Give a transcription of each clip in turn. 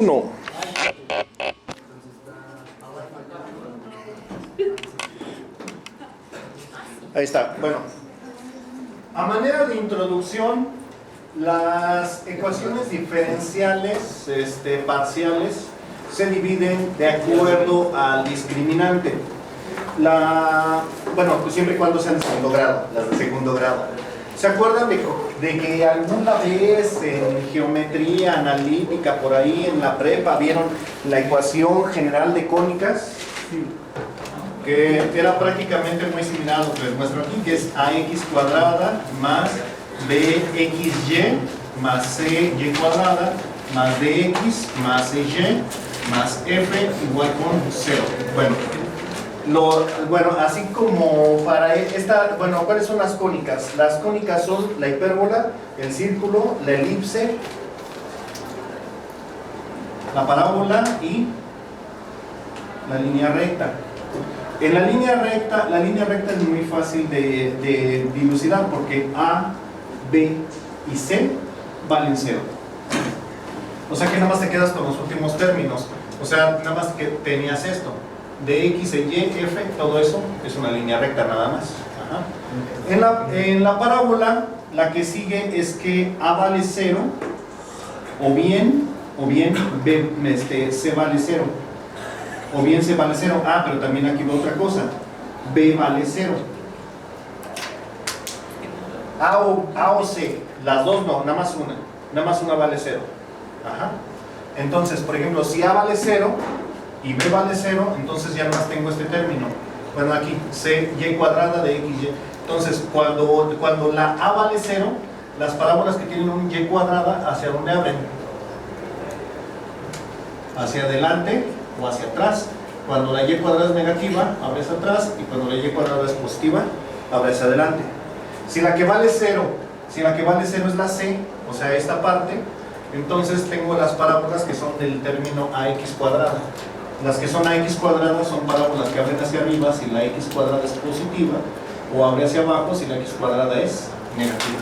No. Ahí está. Bueno, a manera de introducción, las ecuaciones diferenciales parciales se dividen de acuerdo al discriminante. Bueno, pues siempre y cuando sean de segundo grado, las de segundo grado. ¿Se acuerdan de que alguna vez en geometría analítica, por ahí en la prepa, vieron la ecuación general de cónicas? Que era prácticamente muy similar a lo que les muestro aquí, que es ax cuadrada más bxy más cy cuadrada más dx más ey más f igual con 0. Bueno, así como para esta, bueno, ¿cuáles son las cónicas? Las cónicas son la hipérbola, el círculo, la elipse, la parábola y la línea recta. En la línea recta es muy fácil de dilucidar porque A, B y C valen 0. O sea que nada más te quedas con los últimos términos. O sea, nada más que tenías esto. De X, Y, F, todo eso es una línea recta nada más. Ajá. En la parábola, la que sigue es que A vale 0, o bien B, C vale 0. O bien C vale 0. Ah, pero también aquí va otra cosa. B vale 0. A o C, las dos no, nada más una. Nada más una vale 0. Ajá. Entonces, por ejemplo, si A vale 0 y B vale 0, entonces ya nomás tengo este término. Bueno, aquí, y cuadrada de xy. Entonces, cuando la A vale 0, las parábolas que tienen un y cuadrada, ¿hacia dónde abren? Hacia adelante o hacia atrás. Cuando la y cuadrada es negativa, abre hacia atrás, y cuando la y cuadrada es positiva, abre hacia adelante. Si la que vale 0 es la C, o sea, esta parte, entonces tengo las parábolas que son del término ax cuadrada. Las que son ax cuadrada son parábolas que abren hacia arriba si la x cuadrada es positiva, o abre hacia abajo si la x cuadrada es negativa.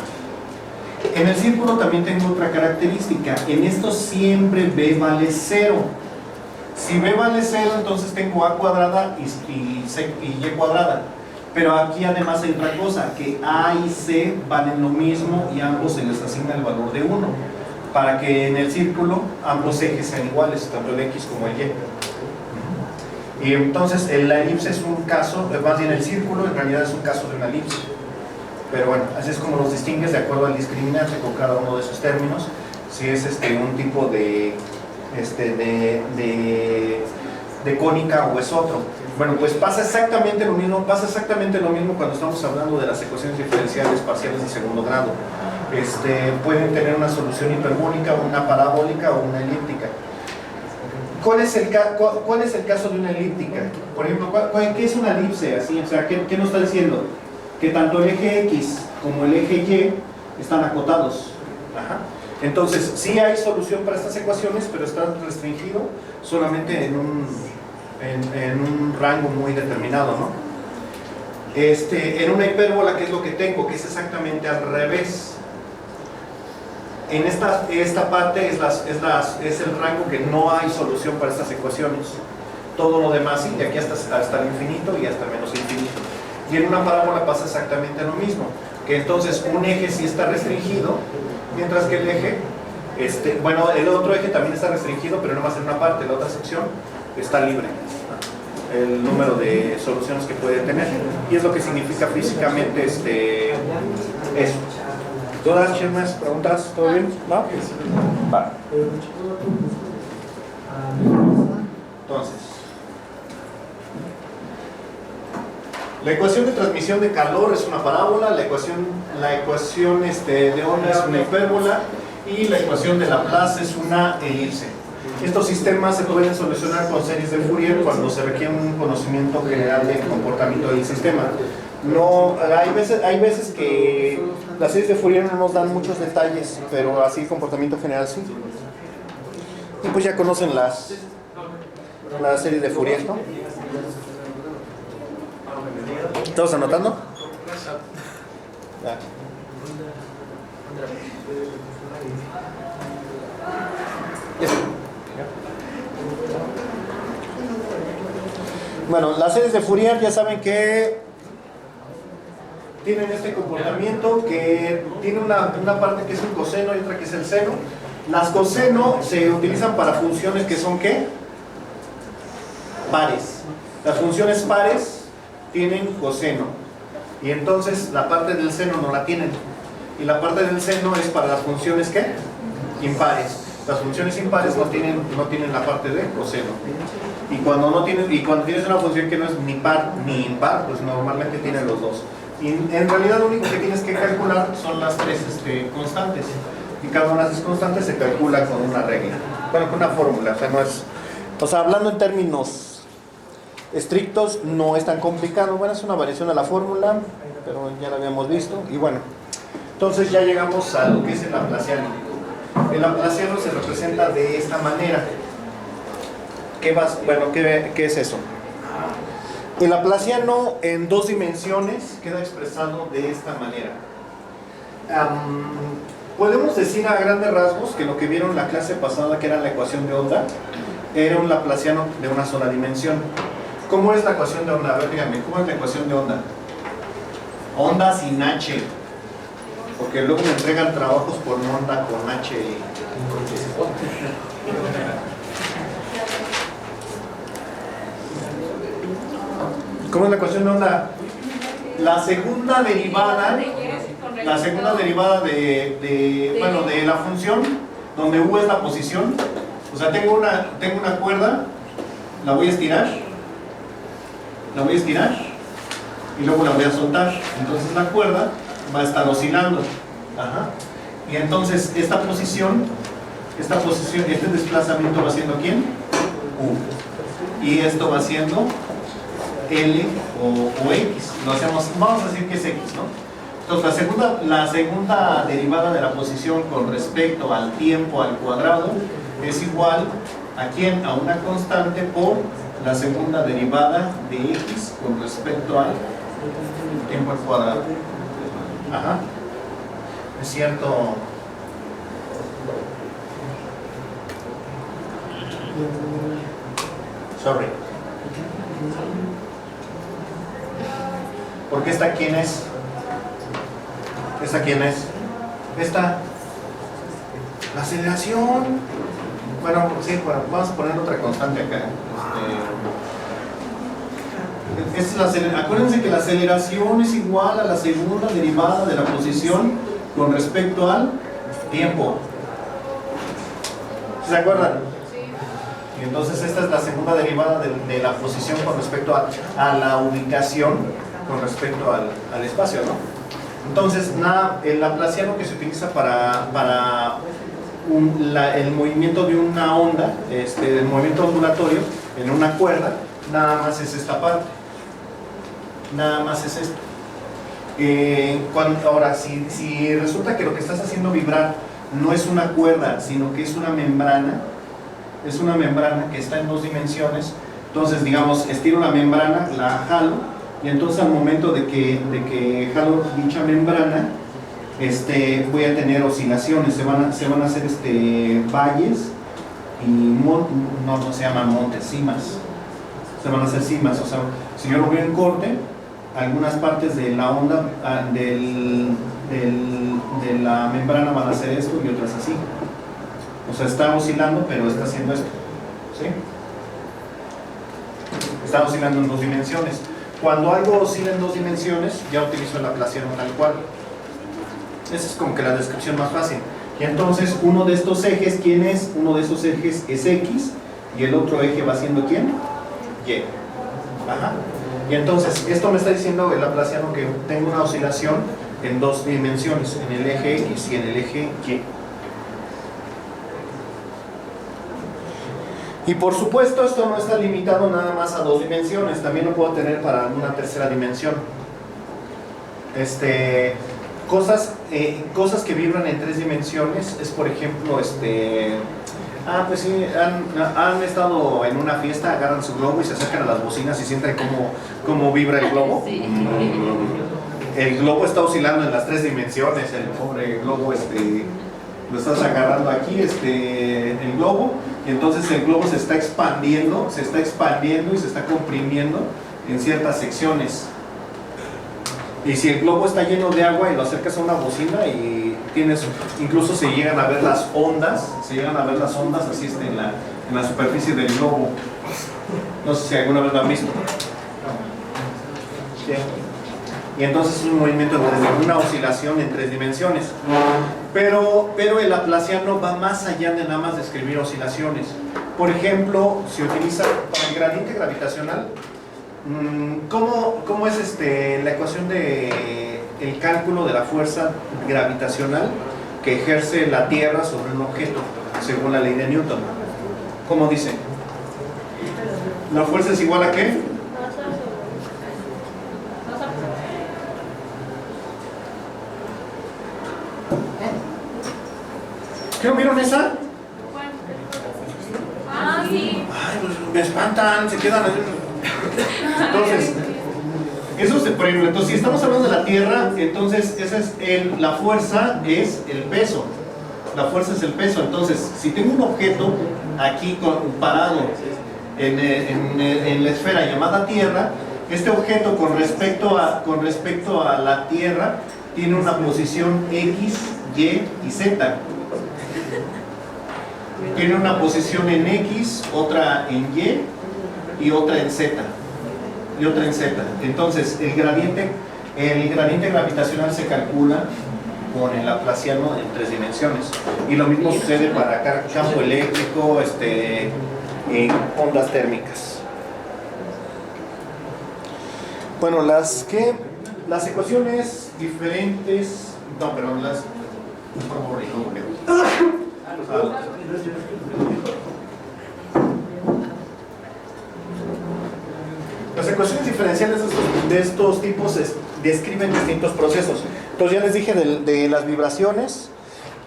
En el círculo también tengo otra característica. En esto siempre b vale 0. Si b vale 0, entonces tengo a cuadrada y y cuadrada. Pero aquí además hay otra cosa, que a y c valen lo mismo y a ambos se les asigna el valor de 1, para que en el círculo ambos ejes sean iguales, tanto el x como el y. Y entonces la elipse es un caso, más bien el círculo en realidad es un caso de una elipse. Pero bueno, así es como los distingues de acuerdo al discriminante con cada uno de esos términos. Si es un tipo de cónica o es otro. Bueno, pues pasa exactamente lo mismo cuando estamos hablando de las ecuaciones diferenciales parciales de segundo grado. Pueden tener una solución hiperbólica, una parabólica o una elíptica. ¿Cuál es el caso de una elíptica? Por ejemplo, ¿qué es una elipse? Así, o sea, ¿qué nos está diciendo? Que tanto el eje X como el eje Y están acotados. Ajá. Entonces, sí hay solución para estas ecuaciones, pero está restringido solamente en un rango muy determinado, ¿no? En una hipérbola, ¿qué es lo que tengo? Que es exactamente al revés. En esta parte es el rango que no hay solución para estas ecuaciones. Todo lo demás sí, de aquí hasta el infinito y hasta menos infinito. Y en una parábola pasa exactamente lo mismo, que entonces un eje sí está restringido, mientras que el eje, el otro eje también está restringido, pero nomás en una parte, la otra sección está libre, el número de soluciones que puede tener, y es lo que significa físicamente eso. ¿Dudas, chismes, preguntas? ¿Todo bien? ¿Va? Va. Entonces, la ecuación de transmisión de calor es una parábola, la ecuación de onda es una hipérbola y la ecuación de Laplace es una elipse. Estos sistemas se pueden solucionar con series de Fourier cuando se requiere un conocimiento general del comportamiento del sistema. No, hay veces que las series de Fourier no nos dan muchos detalles, pero así el comportamiento general sí. Y pues ya conocen las series de Fourier, ¿no? ¿Todos anotando? Ya. Bueno, las series de Fourier ya saben que tienen este comportamiento, que tiene una parte que es un coseno y otra que es el seno. Las coseno se utilizan para funciones que son ¿qué? Pares. Las funciones pares tienen coseno y entonces la parte del seno no la tienen, y la parte del seno es para las funciones ¿qué? Impares. Las funciones impares no tienen la parte de coseno, y cuando tienes una función que no es ni par ni impar, pues normalmente tiene los dos. Y en realidad lo único que tienes que calcular son las tres constantes, y cada una de esas constantes se calcula con una regla, bueno, con una fórmula. O sea, no es, o sea, hablando en términos estrictos, no es tan complicado. Bueno, es una variación de la fórmula, pero ya la habíamos visto. Y bueno, entonces ya llegamos a lo que es el laplaciano. El laplaciano se representa de esta manera. ¿Qué es eso? El laplaciano en dos dimensiones queda expresado de esta manera. Podemos decir a grandes rasgos que lo que vieron la clase pasada, que era la ecuación de onda, era un laplaciano de una sola dimensión. ¿Cómo es la ecuación de onda? A ver, díganme, ¿cómo es la ecuación de onda? Onda sin H, porque luego me entregan trabajos por onda con H. ¿Cómo es la ecuación de onda? La segunda derivada de la función, donde U es la posición. O sea, tengo una cuerda, la voy a estirar y luego la voy a soltar. Entonces la cuerda va a estar oscilando. Ajá. Y entonces este desplazamiento va siendo ¿quién? U. Y esto va siendo L o X. Vamos a decir que es X, ¿no? Entonces la segunda derivada de la posición con respecto al tiempo al cuadrado es igual a ¿quién? A una constante por la segunda derivada de X con respecto al tiempo al cuadrado. Ajá. Es cierto. Sorry. Porque esta ¿quién es? ¿Esta quién es? Esta. La aceleración. Bueno, sí, bueno, vamos a poner otra constante acá. Acuérdense que la aceleración es igual a la segunda derivada de la posición con respecto al tiempo. ¿Se acuerdan? Sí. Y entonces esta es la segunda derivada de la posición con respecto a la ubicación con respecto al espacio, ¿no? Entonces, el laplaciano que se utiliza para el movimiento de una onda, el movimiento ondulatorio en una cuerda, nada más es esta parte. Nada más es esto. Ahora, si resulta que lo que estás haciendo vibrar no es una cuerda, sino que es una membrana que está en dos dimensiones, entonces, digamos, estiro la membrana, la jalo, y entonces al momento de que jalo dicha membrana, voy a tener oscilaciones, se van a hacer valles y no se llaman montes, cimas. Se van a hacer cimas. O sea, si yo lo veo en corte, algunas partes de la onda de la membrana van a hacer esto y otras así. O sea, está oscilando, pero está haciendo esto, ¿sí? Está oscilando en dos dimensiones. Cuando algo oscila en dos dimensiones, ya utilizo el laplaciano tal cual. Esa es como que la descripción más fácil. Y entonces, uno de estos ejes, ¿quién es? Uno de esos ejes es X, y el otro eje va siendo ¿quién? Y. Ajá. Y entonces, esto me está diciendo el laplaciano que tengo una oscilación en dos dimensiones, en el eje X y en el eje Y. Y por supuesto, esto no está limitado nada más a dos dimensiones, también lo puedo tener para una tercera dimensión. Cosas que vibran en tres dimensiones es, por ejemplo, pues sí, han estado en una fiesta, agarran su globo y se acercan a las bocinas y sienten cómo vibra el globo. Sí. El globo está oscilando en las tres dimensiones, el pobre globo, lo estás agarrando aquí, el globo, y entonces el globo se está expandiendo y se está comprimiendo en ciertas secciones. Y si el globo está lleno de agua y lo acercas a una bocina y tienes, incluso se llegan a ver las ondas, así en la superficie del globo. No sé si alguna vez lo han visto. Sí. Y entonces es un movimiento una oscilación en 3 dimensiones. Pero el laplaciano va más allá de nada más describir oscilaciones. Por ejemplo, se utiliza para el gradiente gravitacional. ¿Cómo es la ecuación de el cálculo de la fuerza gravitacional que ejerce la Tierra sobre un objeto según la ley de Newton? ¿Cómo dice? ¿La fuerza es igual a qué? ¿Qué no vieron esa? Ah, sí. Ay, pues me espantan, se quedan así. Entonces, entonces, si estamos hablando de la Tierra, entonces la fuerza es el peso. La fuerza es el peso. Entonces, si tengo un objeto aquí parado en la esfera llamada Tierra, este objeto con respecto a la Tierra tiene una posición X, Y y Z. Tiene una posición en X, otra en Y y otra en Z. Entonces, el gradiente gravitacional se calcula con el laplaciano en 3 dimensiones. Y lo mismo sucede para campo eléctrico, en ondas térmicas. Bueno, las ecuaciones diferentes. No, perdón, las ecuaciones diferenciales de estos tipos describen distintos procesos. Entonces ya les dije de las vibraciones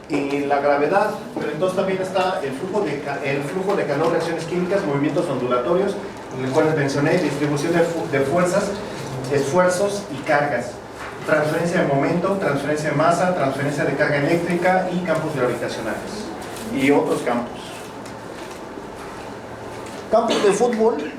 y la gravedad, pero entonces también está el flujo de calor, reacciones químicas, movimientos ondulatorios, en el cual les mencioné, distribución de fuerzas, esfuerzos y cargas, transferencia de momento, transferencia de masa, transferencia de carga eléctrica y campos gravitacionales y otros campos. Campos de fútbol.